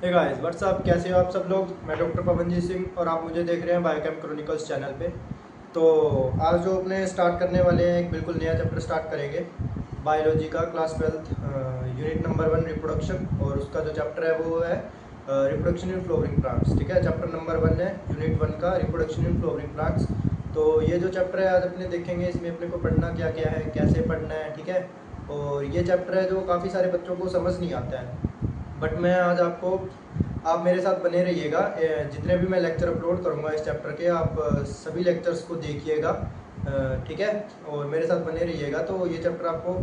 Hey guys what's up, कैसे हो आप सब लोग। मैं डॉक्टर पवनजीत सिंह और आप मुझे देख रहे हैं बायोकेम क्रॉनिकल्स चैनल पे। तो आज जो अपने स्टार्ट करने वाले हैं, एक बिल्कुल नया चैप्टर स्टार्ट करेंगे बायोलॉजी का, क्लास 12 यूनिट नंबर 1 रिप्रोडक्शन। और उसका जो चैप्टर है वो है रिप्रोडक्शन इन फ्लोवरिंग प्लांट्स। ठीक है, चैप्टर नंबर 1 है यूनिट 1 का, रिप्रोडक्शन इन फ्लोवरिंग प्लांट्स। तो ये जो चैप्टर है आज अपने देखेंगे, इसमें अपने को पढ़ना क्या क्या है, कैसे पढ़ना है। ठीक है, और ये चैप्टर है जो काफ़ी सारे बच्चों को समझ नहीं आता है, बट मैं आज आपको, आप मेरे साथ बने रहिएगा। जितने भी मैं लेक्चर अपलोड करूँगा इस चैप्टर के, आप सभी लेक्चर्स को देखिएगा। ठीक है, और मेरे साथ बने रहिएगा। तो ये चैप्टर आपको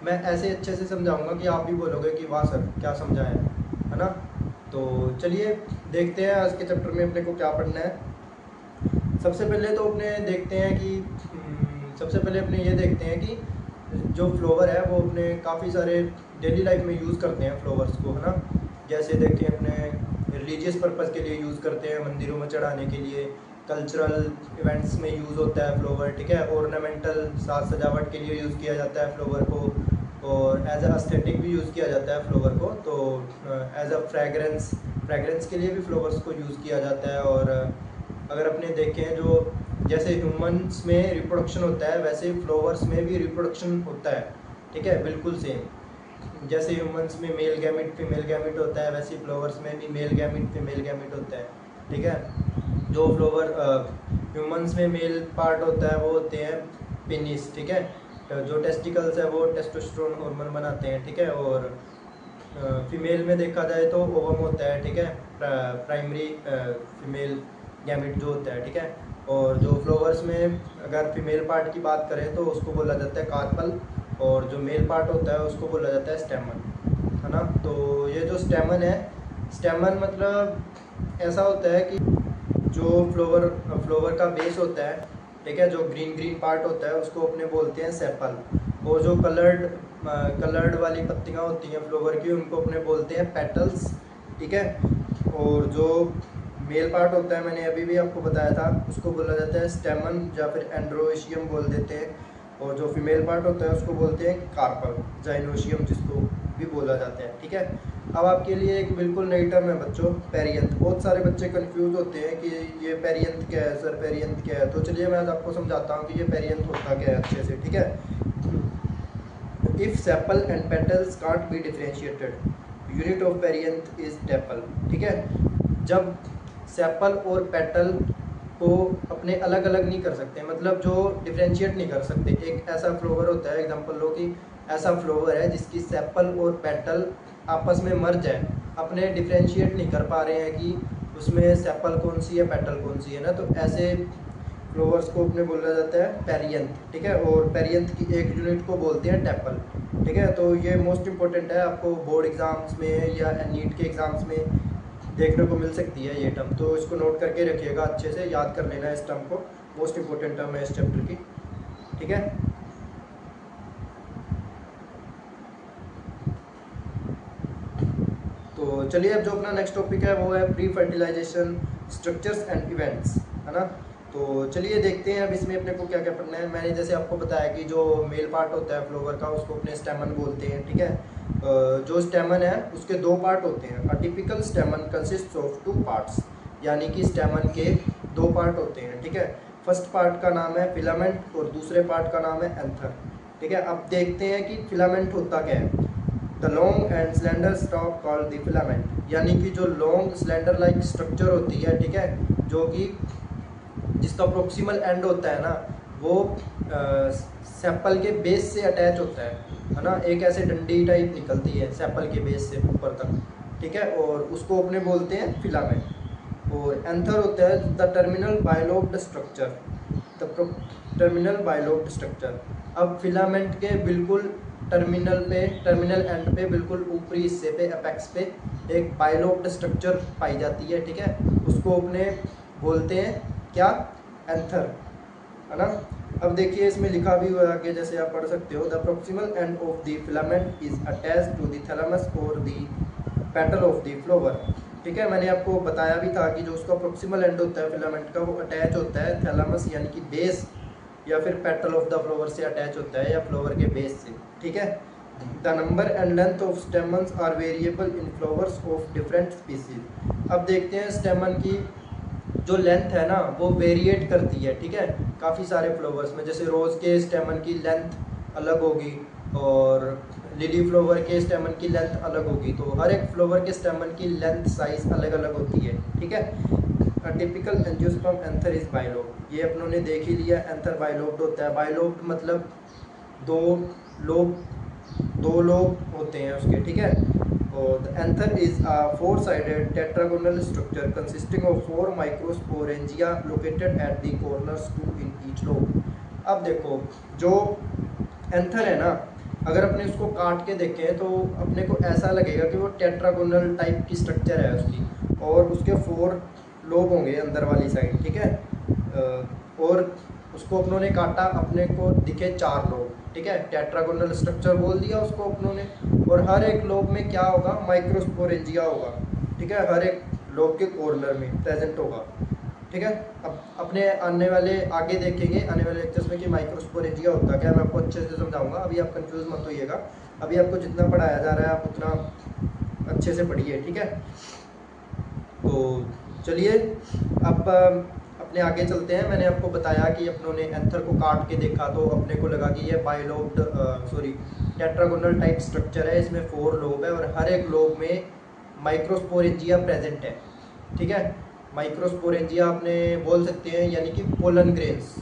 मैं ऐसे अच्छे से समझाऊंगा कि आप भी बोलोगे कि वाह सर क्या समझाया है ना। तो चलिए देखते हैं आज के चैप्टर में अपने को क्या पढ़ना है। सबसे पहले तो अपने देखते हैं कि सबसे पहले अपने ये देखते हैं कि जो फ्लावर है वो अपने काफ़ी सारे डेली लाइफ में यूज़ करते हैं फ्लावर्स को, है ना। जैसे देखिए अपने रिलीजियस पर्पज़ के लिए यूज़ करते हैं, मंदिरों में चढ़ाने के लिए, कल्चरल इवेंट्स में यूज़ होता है फ्लावर। ठीक है, ऑर्नामेंटल साज सजावट के लिए यूज़ किया जाता है फ्लावर को, और एज अ एस्थेटिक भी यूज़ किया जाता है फ्लावर को। तो एज अ फ्रेगरेंस के लिए भी फ्लावर्स को यूज़ किया जाता है। और अगर अपने देखें, जो जैसे ह्यूमंस में रिप्रोडक्शन होता है वैसे फ्लावर्स में भी रिप्रोडक्शन होता है। ठीक है, बिल्कुल सेम। जैसे ह्यूमंस में मेल गैमिट फीमेल गैमिट होता है, वैसे फ्लावर्स में भी मेल गैमिट फीमेल गैमिट होता है। ठीक है, जो फ्लावर ह्यूमंस में मेल पार्ट होता है वो होते हैं पेनिस। ठीक है, जो टेस्टिकल्स है वो टेस्टोस्टेरोन हार्मोन बनाते हैं। ठीक है, और फीमेल में देखा जाए तो ओवम होता है। ठीक है, प्राइमरी फीमेल गैमिट जो होता है। ठीक है, और जो फ्लावर्स में अगर फीमेल पार्ट की बात करें तो उसको बोला जाता है कार्पल, और जो मेल पार्ट होता है उसको बोला जाता है स्टेमन, है ना। तो ये जो स्टेमन है, स्टेमन मतलब ऐसा होता है कि जो फ्लावर का बेस होता है, ठीक है, जो ग्रीन ग्रीन पार्ट होता है उसको अपने बोलते हैं सेपल। और जो कलर्ड वाली पत्तियां होती हैं फ्लावर की, उनको अपने बोलते हैं पेटल्स। ठीक है, और जो मेल पार्ट होता है, मैंने अभी भी आपको बताया था, उसको बोला जाता है स्टेमन या फिर एंड्रोशियम बोल देते हैं। और जो फीमेल पार्ट होता है उसको बोलते हैं कार्पल, जाइनोशियम जिसको भी बोला जाता है। ठीक है, अब आपके लिए एक बिल्कुल नई टर्म है बच्चों, पेरियंथ। बहुत सारे बच्चे कंफ्यूज होते हैं कि ये पेरियंथ क्या है सर, पेरियंथ क्या है। तो चलिए मैं आज आपको समझाता हूँ कि ये पेरियंथ होता क्या है अच्छे से। ठीक है, if sepal and petals can't be differentiated, unit of perianth is tepal. ठीक है, जब सेपल और पेटल को अपने अलग अलग नहीं कर सकते, मतलब जो डिफरेंशिएट नहीं कर सकते। एक ऐसा फ्लावर होता है, एग्जांपल लो कि ऐसा फ्लावर है जिसकी सेपल और पेटल आपस में मर्ज है, अपने डिफरेंशिएट नहीं कर पा रहे हैं कि उसमें सेपल कौन सी है पेटल कौन सी है ना। तो ऐसे फ्लावर्स को अपने बोला जाता है पेरियंथ। ठीक है, और पेरियंथ की एक यूनिट को बोलते हैं टेपल। ठीक है, तो ये मोस्ट इंपॉर्टेंट है, आपको बोर्ड एग्जाम्स में या नीट के एग्जाम्स में देखने को मिल सकती है ये टर्म। तो इसको नोट करके रखिएगा, अच्छे से याद कर लेना इस टर्म को, मोस्ट इंपॉर्टेंट टर्म है इस चैप्टर की। ठीक है, तो चलिए अब जो अपना नेक्स्ट टॉपिक है वो है pre fertilisation structures and events, है ना। तो चलिए देखते हैं अब इसमें अपने को क्या क्या पढ़ना है। मैंने जैसे आपको बताया कि जो मेल पार्ट होता है फ्लावर का उसको अपने स्टेमन बोलते हैं। ठीक है, जो स्टेमन है उसके दो पार्ट होते हैं। A typical स्टेमन consists of two parts, यानी कि स्टेमन के दो पार्ट होते हैं। ठीक है, फर्स्ट पार्ट का नाम है फिलामेंट और दूसरे पार्ट का नाम है एंथर। ठीक है, अब देखते हैं कि फिलामेंट होता क्या है। The long and slender stock called the filament, यानी कि जो लॉन्ग स्लेंडर लाइक स्ट्रक्चर होती है। ठीक है, जो कि जिसका प्रोक्सिमल एंड होता है ना, वो सेपल के बेस से अटैच होता है ना। एक ऐसे डंडी टाइप निकलती है सेपल के बेस से ऊपर तक। ठीक है, और उसको अपने बोलते हैं फिलामेंट। और एंथर होता है the terminal bilobed structure, the terminal bilobed structure. अब फिलामेंट के बिल्कुल टर्मिनल एंड पे, बिल्कुल ऊपरी हिस्से पे, अपेक्स पे एक बाइलोब्ड स्ट्रक्चर पाई जाती है। ठीक है, उसको अपने बोलते हैं क्या, एंथर, है ना। अब देखिए इसमें लिखा भी हुआ है आगे, जैसे आप पढ़ सकते हो, the proximal end of the filament is attached to the thalamus और the petal of the flower. ठीक है, मैंने आपको बताया भी था कि जो उसका प्रोक्सिमल एंड होता है फिलामेंट का, वो अटैच होता है थैलेमस यानी कि बेस, या फिर पेटल ऑफ द फ्लावर से अटैच होता है, या फ्लावर के बेस से। ठीक है, the number and length of stamens are variable in flowers of different species. अब देखते हैं स्टेमन की जो लेंथ है ना वो वेरिएट करती है, ठीक है, काफ़ी सारे फ्लावर्स में। जैसे रोज़ के स्टेमन की लेंथ अलग होगी और लिली फ्लावर के स्टेमन की लेंथ अलग होगी, तो हर एक फ्लावर के स्टेमन की लेंथ साइज अलग अलग होती है, ठीक है। Typical angiosperm anther is bilobed, ये अपनों ने देख ही लिया, एंथर बाइलोब्ड होता है। बाइलोब्ड मतलब दो लोब होते हैं उसके, ठीक है। और the anther is a four sided tetragonal structure consisting of four microsporangia located at the corners, two in each lobe. अब देखो जो एंथर है ना, अगर अपने उसको काट के देखें तो अपने को ऐसा लगेगा कि वो टेट्रागोनल टाइप की स्ट्रक्चर है उसकी, और उसके 4 लोब होंगे अंदर वाली साइड, ठीक है। और उसको अपनों ने काटा, अपने को दिखे 4 लोब, ठीक है। टेट्रागोनल स्ट्रक्चर बोल दिया उसको अपनों ने, और हर एक लोब में क्या होगा, माइक्रोस्पोरेंजिया होगा, ठीक है, हर एक लोब के कॉर्नर में प्रेजेंट होगा, ठीक है। अब अपने आने वाले आगे देखेंगे आने वाले लेक्चर्स में कि माइक्रोस्पोरेंजिया होता क्या है, मैं आपको अच्छे से समझाऊंगा, अभी आप कंफ्यूज मत होइएगा। अभी आपको जितना पढ़ाया जा रहा है आप उतना अच्छे से पढ़िए, ठीक है। तो चलिए अब अपने आगे चलते हैं। मैंने आपको बताया कि अपनों ने एंथर को काट के देखा तो अपने को लगा कि ये बाइलोब्ड टेट्रागोनल टाइप स्ट्रक्चर है, इसमें 4 लोब है और हर एक लोब में माइक्रोस्पोरेंजिया प्रेजेंट है, ठीक है। माइक्रोस्पोरेंजिया आपने बोल सकते हैं यानी कि पोलन ग्रेन्स,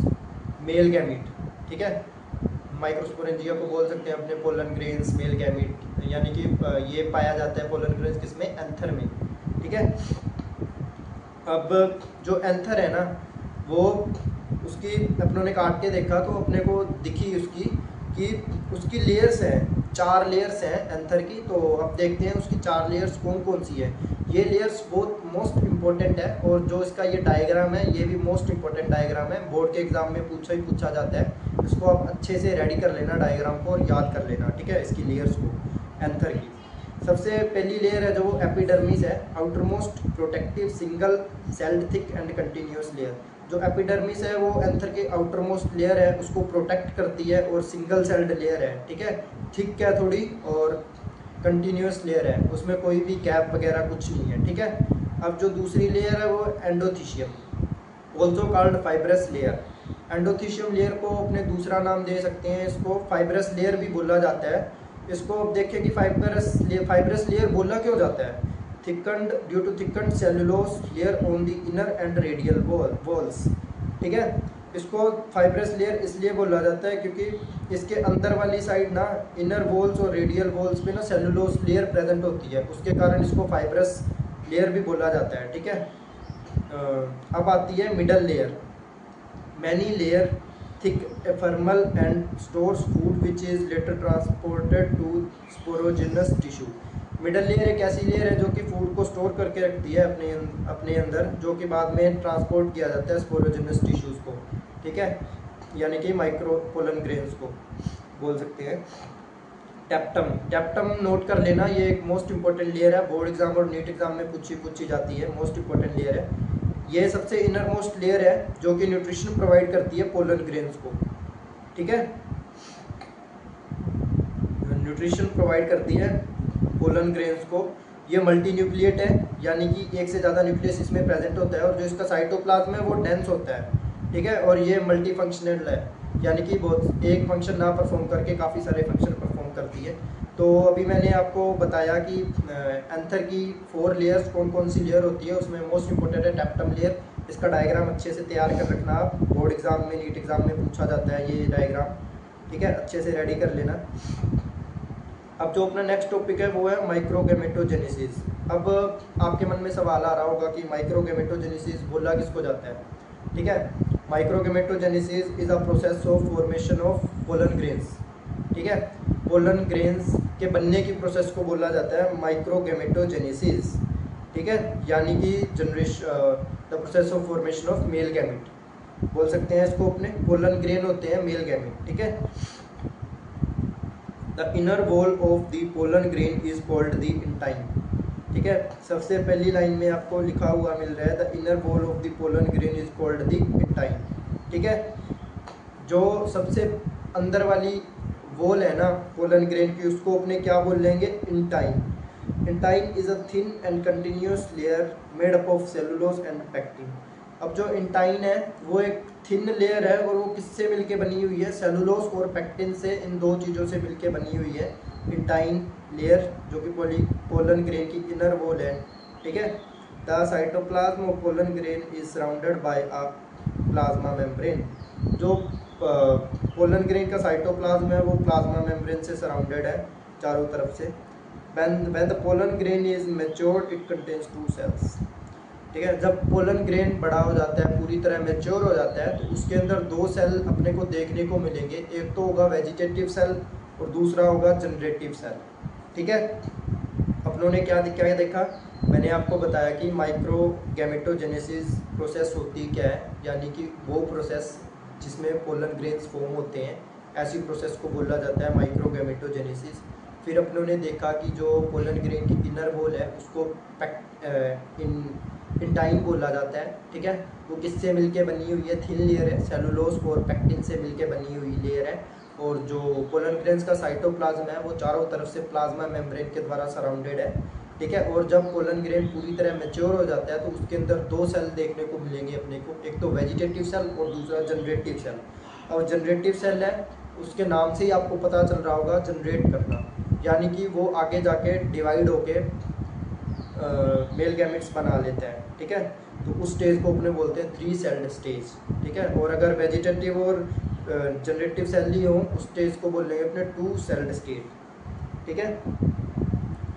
मेल गैमीट, ठीक है। माइक्रोस्पोरेंजिया को बोल सकते हैं अपने पोलन ग्रेन्स, मेल गैमीट, यानी कि ये पाया जाता है पोलन ग्रेन्स किसमें, एंथर में, ठीक है। अब जो एंथर है ना वो उसकी अपनों ने काट के देखा तो अपने को दिखी उसकी कि उसकी लेयर्स हैं, 4 लेयर्स हैं एंथर की। तो अब देखते हैं उसकी 4 लेयर्स कौन कौन सी है। ये लेयर्स बहुत मोस्ट इंपॉर्टेंट है, और जो इसका ये डायग्राम है ये भी मोस्ट इंपॉर्टेंट डायग्राम है, बोर्ड के एग्जाम में पूछा जाता है। इसको आप अच्छे से रेडी कर लेना डायग्राम को और याद कर लेना, ठीक है, इसकी लेयर्स को एंथर की। सबसे पहली लेयर है जो एपिडर्मिस है, outermost protective single celled thick and continuous layer. जो एपिडर्मिस है वो एंथर के आउटरमोस्ट लेयर है, उसको प्रोटेक्ट करती है और सिंगल सेल्ड लेयर है, ठीक है। थिक क्या थोड़ी और कंटिन्यूस लेयर है, उसमें कोई भी गैप वगैरह कुछ नहीं है, ठीक है। अब जो दूसरी लेयर है वो endothecium, also called fibrous layer. Endothecium layer को अपने दूसरा नाम दे सकते हैं, इसको फाइब्रस लेयर भी बोला जाता है। इसको अब देखें कि फाइब्रस लेयर बोला क्यों जाता है, thickened due to thickened cellulose layer on the inner and radial walls, ठीक है। इसको फाइब्रस लेयर इसलिए बोला जाता है क्योंकि इसके अंदर वाली साइड ना इनर वॉल्स और रेडियल वॉल्स पे ना सेलुलोस लेयर प्रेजेंट होती है, उसके कारण इसको फाइब्रस लेयर भी बोला जाता है, ठीक है। अब आती है middle layer, many layer thick ephemeral and stores food which is later transported to sporogenous tissue। Middle layer एक ऐसी लेयर है जो कि फूड को स्टोर करके रखती है अपने अंदर, जो कि बाद में ट्रांसपोर्ट किया जाता है स्पोरोजेनस टिश्यूज़ को, ठीक है, यानी कि माइक्रोपोलन ग्रेन्स को बोल सकते हैं। टैप्टम नोट कर लेना, ये एक मोस्ट इंपॉर्टेंट लेयर है, बोर्ड एग्जाम और नीट एग्जाम में पूछी जाती है, मोस्ट इंपॉर्टेंट लेयर है। ये सबसे इनर मोस्ट लेयर है जो कि न्यूट्रिशन प्रोवाइड करती है पोलन ग्रेन्स को, ठीक है, न्यूट्रिशन प्रोवाइड करती है पोलन ग्रेन्स को। ये मल्टी न्यूक्लिएट है, यानी कि एक से ज़्यादा न्यूक्लियस इसमें प्रेजेंट होता है, और जो इसका साइटोप्लाज्म है वो डेंस होता है, ठीक है। और ये मल्टी फंक्शनल है, यानी कि बहुत एक फंक्शन ना परफॉर्म करके काफ़ी सारे फंक्शन परफॉर्म करती है। तो अभी मैंने आपको बताया कि एंथर की 4 लेयर्स कौन कौन सी लेयर होती है, उसमें मोस्ट इंपॉर्टेंट है टैप्टम लेयर। इसका डायग्राम अच्छे से तैयार कर रखना आप, बोर्ड एग्जाम में नीट एग्जाम में पूछा जाता है ये डायग्राम, ठीक है, अच्छे से रेडी कर लेना। अब जो अपना नेक्स्ट टॉपिक है वो है माइक्रोगैमेटोजेनेसिस। अब आपके मन में सवाल आ रहा होगा कि माइक्रोगैमेटोजेनेसिस बोला किसको जाता है, ठीक है। Microgametogenesis is a process of formation of pollen grains, ठीक है। पोलन ग्रेन्स के बनने की प्रोसेस को बोला जाता है माइक्रोगैमेटोजेनेसिस, ठीक है, यानी कि the process of formation of male gamete बोल सकते हैं इसको अपने। पोलन ग्रेन होते हैं मेल गैमेट, ठीक है। The inner wall of the pollen grain is called the intine, ठीक है। सबसे पहली लाइन में आपको लिखा हुआ मिल रहा है the inner wall of the pollen grain is called the intine, ठीक है। जो सबसे अंदर वाली वॉल है ना पोलन ग्रेन की, उसको अपने क्या बोल लेंगे, intine. Intine is a thin and continuous layer made up of cellulose and pectin. अब जो इंटाइन है वो एक थिन लेयर है और वो किससे मिलके बनी हुई है, सेलुलोज और पेक्टिन से, इन दो चीज़ों से मिलके बनी हुई है इंटाइन लेयर, जो कि पोलन ग्रेन की इनर वॉल है। ठीक है। The cytoplasm of pollen grain is surrounded by a plasma membrane. जो पोलन ग्रेन का साइटोप्लाज्म है वो प्लाज्मा मेम्ब्रेन से सराउंडेड है चारों तरफ से। when the pollen grain is matured it contains 2 cells। ठीक है। जब पोलन ग्रेन बड़ा हो जाता है, पूरी तरह मैच्योर हो जाता है, तो उसके अंदर 2 सेल अपने को देखने को मिलेंगे। एक तो होगा वेजिटेटिव सेल और दूसरा होगा जनरेटिव सेल। ठीक है। अपनों ने क्या देखा, मैंने आपको बताया कि माइक्रो गैमेटोजेनेसिस प्रोसेस होती क्या है, यानी कि वो प्रोसेस जिसमें पोलन ग्रेन्स फॉर्म होते हैं, ऐसी प्रोसेस को बोला जाता है माइक्रो गैमेटोजेनेसिस। फिर अपनों ने देखा कि जो पोलन ग्रेन की इनर वॉल है उसको इंटाइन बोला जाता है। ठीक है। वो किससे मिलके बनी हुई है, थिन लेयर है, सेलुलोज और पेक्टिन से मिलके बनी हुई लेयर है। और जो पोलन ग्रेन्स का साइटोप्लाज्म है वो चारों तरफ से प्लाज्मा मेम्ब्रेन के द्वारा सराउंडेड है। ठीक है। और जब पोलन ग्रेन पूरी तरह मैच्योर हो जाता है तो उसके अंदर 2 सेल देखने को मिलेंगे अपने को, एक तो वेजिटेटिव सेल और दूसरा जनरेटिव सेल। और जनरेटिव सेल है, उसके नाम से ही आपको पता चल रहा होगा, जनरेट करना, यानी कि वो आगे जाके डिवाइड होके मेल गैमेट्स बना लेता है। ठीक है। तो उस स्टेज को अपने बोलते हैं 3 सेल्ड स्टेज। ठीक है। और अगर वेजिटेटिव और जनरेटिव सेल ही हो उस स्टेज को बोल लेंगे अपने 2 सेल्ड स्टेज। ठीक है।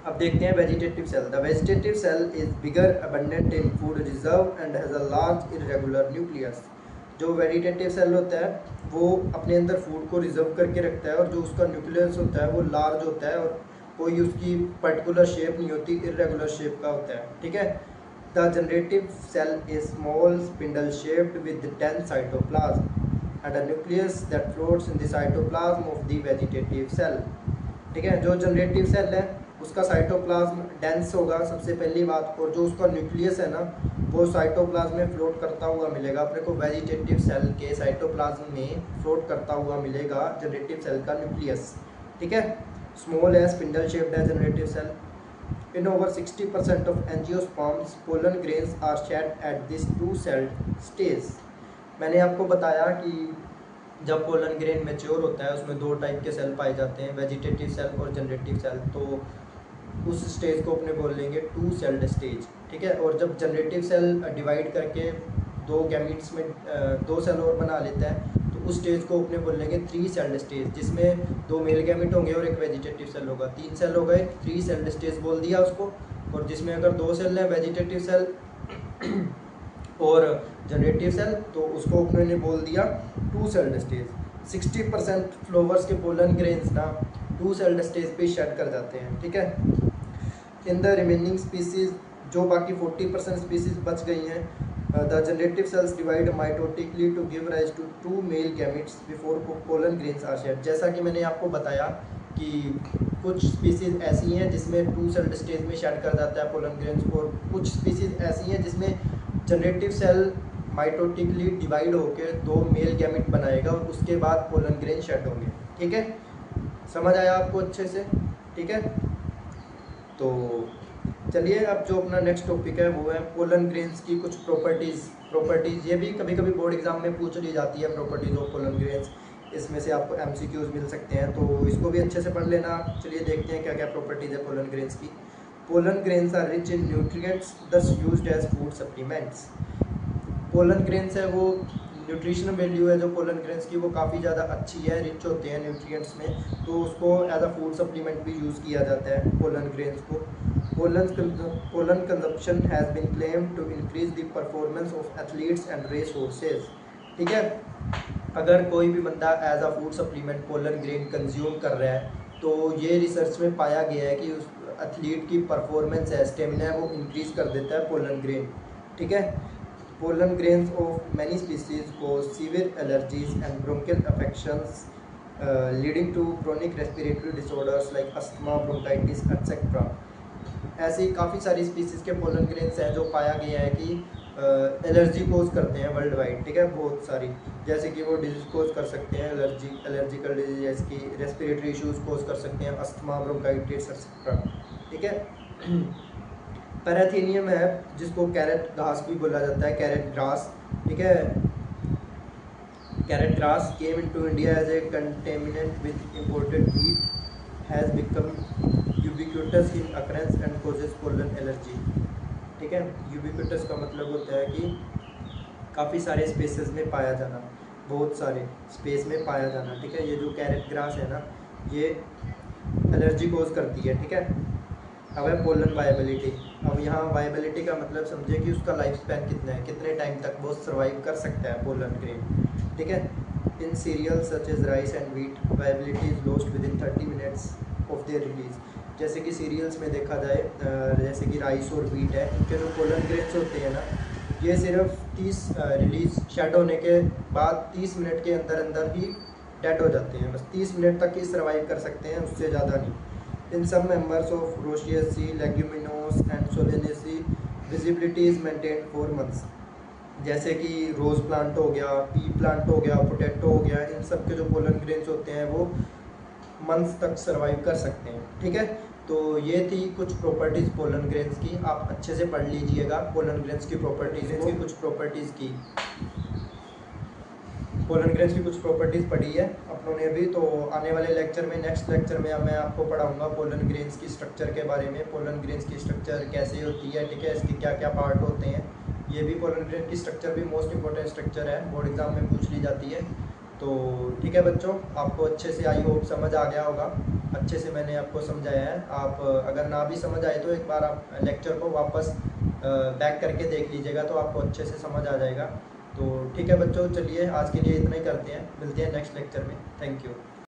अब देखते हैं vegetative cell. The vegetative cell is bigger abundant in food reserve and has a large irregular nucleus. जो वेजिटेटिव सेल होता है वो अपने अंदर फूड को रिजर्व करके रखता है और जो उसका न्यूक्लियस होता है वो लार्ज होता है और कोई उसकी पर्टिकुलर शेप नहीं होती, इरेगुलर शेप का होता है। ठीक है। The generative cell is small spindle shaped with dense cytoplasm and a nucleus that floats in the cytoplasm of the vegetative cell. ठीक है। जो जनरेटिव सेल है उसका साइटोप्लाज्म डेंस होगा सबसे पहली बात, और जो उसका न्यूक्लियस है ना वो साइटोप्लाज्म में फ्लोट करता हुआ मिलेगा अपने को। वेजिटेटिव सेल के साइटोप्लाज्म में फ्लोट करता हुआ मिलेगा जनरेटिव सेल का न्यूक्लियस। ठीक है। स्मॉल है, स्पिंडल शेप्ड है generative cell. In over 60% of angiosperms pollen grains are shed at this 2 celled stage. मैंने आपको बताया कि जब पोलन ग्रेन मैच्योर होता है उसमें 2 टाइप के सेल पाए जाते हैं, वेजिटेटिव सेल और जनरेटिव सेल। तो उस स्टेज को अपने बोल लेंगे 2 सेल्ड स्टेज। ठीक है। और जब जनरेटिव सेल डिवाइड करके 2 गैमीट्स में 2 सेल और बना लेता है तो उस स्टेज को अपने बोल लेंगे 3 सेल्ड स्टेज, जिसमें 2 मेल गैमीट होंगे और एक वेजिटेटिव सेल होगा। 3 सेल हो गए, 3 सेल्ड स्टेज बोल दिया उसको। और जिसमें अगर 2 सेल है वेजिटेटिव सेल और जनरेटिव सेल, तो उसको अपने ने बोल दिया 2 सेल्ड स्टेज। 60% फ्लावर्स के पोलन ग्रेन्स ना 2 सेल्ड स्टेज पे शेड कर जाते हैं। ठीक है। इन द रिमेनिंग स्पीसीज, जो बाकी 40% स्पीसीज बच गई हैं, the generative cells divide mitotically to give rise to 2 male gametes before pollen grains are shed. जैसा कि मैंने आपको बताया कि कुछ स्पीसीज ऐसी हैं जिसमें 2 सेल्ड स्टेज में शेड कर जाता है पोलन ग्रेन्स, और कुछ स्पीसीज ऐसी हैं जिसमें जनरेटिव सेल माइटोटिकली डिवाइड होकर 2 मेल गैमेट बनाएगा और उसके बाद पोलन ग्रेन शेड होंगे। ठीक है। समझ आया आपको अच्छे से? ठीक है। तो चलिए अब जो अपना नेक्स्ट टॉपिक है वो है पोलन ग्रेन्स की कुछ प्रॉपर्टीज़। ये भी कभी कभी बोर्ड एग्जाम में पूछ ली जाती है, प्रॉपर्टीज़ ऑफ पोलन ग्रेन्स। इसमें से आपको MCQs मिल सकते हैं, तो इसको भी अच्छे से पढ़ लेना। चलिए देखते हैं क्या क्या प्रॉपर्टीज़ है पोलन ग्रेन्स की। Pollen grains are rich in nutrients thus used as food supplements. Pollen grains है वो न्यूट्रिशनल वैल्यू है जो पोलन ग्रेन्स की वो काफ़ी ज़्यादा अच्छी है, रिच होते हैं न्यूट्रिएंट्स में, तो उसको एज अ फूड सप्लीमेंट भी यूज़ किया जाता है पोलन ग्रेन्स को। Pollen consumption has been claimed to increase the performance of athletes and race horses. ठीक है। अगर कोई भी बंदा as a food supplement pollen grain consume कर रहा है तो ये रिसर्च में पाया गया है कि उस एथलीट की परफॉर्मेंस है, स्टेमिना है, वो इंक्रीज़ कर देता है पोलन ग्रेन। ठीक है। Pollen grains of many species cause severe allergies and bronchial affections, leading to chronic respiratory disorders like asthma, bronchitis, etc. ऐसी काफ़ी सारी स्पीसीज़ के पोलन ग्रेन्स हैं जो पाया गया है कि एलर्जी कोज करते हैं वर्ल्ड वाइड, ठीक है, बहुत सारी, जैसे कि वो डिजीज़ कोज कर सकते हैं, एलर्जिकल डिजीज, जैसे कि रेस्पिरेटरी इश्यूज कोज कर सकते हैं, अस्थमा, ब्रोंकाइटिस एक्सेट्रा, ठीक है। पैराथीनियम है जिसको कैरेट घास भी बोला जाता है, कैरेट ग्रास, ठीक है। Carrot grass came into India as a contaminant with imported wheat, has become ubiquitous in occurrence and causes pollen allergy, ठीक है। यूबिक्यूटस का मतलब होता है कि काफ़ी सारे स्पेसेस में पाया जाना, बहुत सारे स्पेस में पाया जाना, ठीक है। ये जो कैरेट ग्रास है ना, ये एलर्जी कोज करती है, ठीक है। अब है पोलन वायबिलिटी। अब यहाँ वायबिलिटी का मतलब समझे कि उसका लाइफ स्पैन कितना है, कितने टाइम तक वो सर्वाइव कर सकता है पोलन ग्रेन, ठीक है। In cereal such as rice and wheat viability is lost within 30 minutes of their release. जैसे कि सीरियल्स में देखा जाए, जैसे कि राइस और व्हीट है, इनके जो पोलन ग्रेन्स होते हैं ना, ये सिर्फ 30 रिलीज शेड होने के बाद 30 मिनट के अंदर अंदर ही डेड हो जाते हैं, बस 30 मिनट तक ही सर्वाइव कर सकते हैं, उससे ज़्यादा नहीं। In some members of Rosaceae, Leguminosae and Solanaceae visibility is maintained for months. जैसे कि रोज़ प्लांट हो गया, पी प्लांट हो गया, पोटैटो हो गया, इन सब के जो पोलन ग्रेन्स होते हैं वो मंथ्स तक सर्वाइव कर सकते हैं, ठीक है। तो ये थी कुछ प्रॉपर्टीज़ पोलन ग्रेन्स की, आप अच्छे से पढ़ लीजिएगा पोलन ग्रेन्स की प्रॉपर्टीज़ की, कुछ प्रॉपर्टीज़ की, पोलन ग्रेन्स की कुछ प्रॉपर्टीज़ पढ़ी है अपनों ने भी। तो आने वाले लेक्चर में, नेक्स्ट लेक्चर में मैं आपको पढ़ाऊंगा पोलन ग्रेन्स की स्ट्रक्चर के बारे में, पोलन ग्रेन्स की स्ट्रक्चर कैसे होती है, ठीक है, इसके क्या क्या पार्ट होते हैं। ये भी पोलन ग्रेन की स्ट्रक्चर भी मोस्ट इंपॉर्टेंट स्ट्रक्चर है, बोर्ड एग्जाम में पूछ ली जाती है। तो ठीक है बच्चों, आपको अच्छे से आई होप समझ आ गया होगा, अच्छे से मैंने आपको समझाया है। आप अगर ना भी समझ आए तो एक बार आप लेक्चर को वापस बैक करके देख लीजिएगा, तो आपको अच्छे से समझ आ जाएगा। तो ठीक है बच्चों, चलिए आज के लिए इतना ही करते हैं, मिलते हैं नेक्स्ट लेक्चर में। Thank you.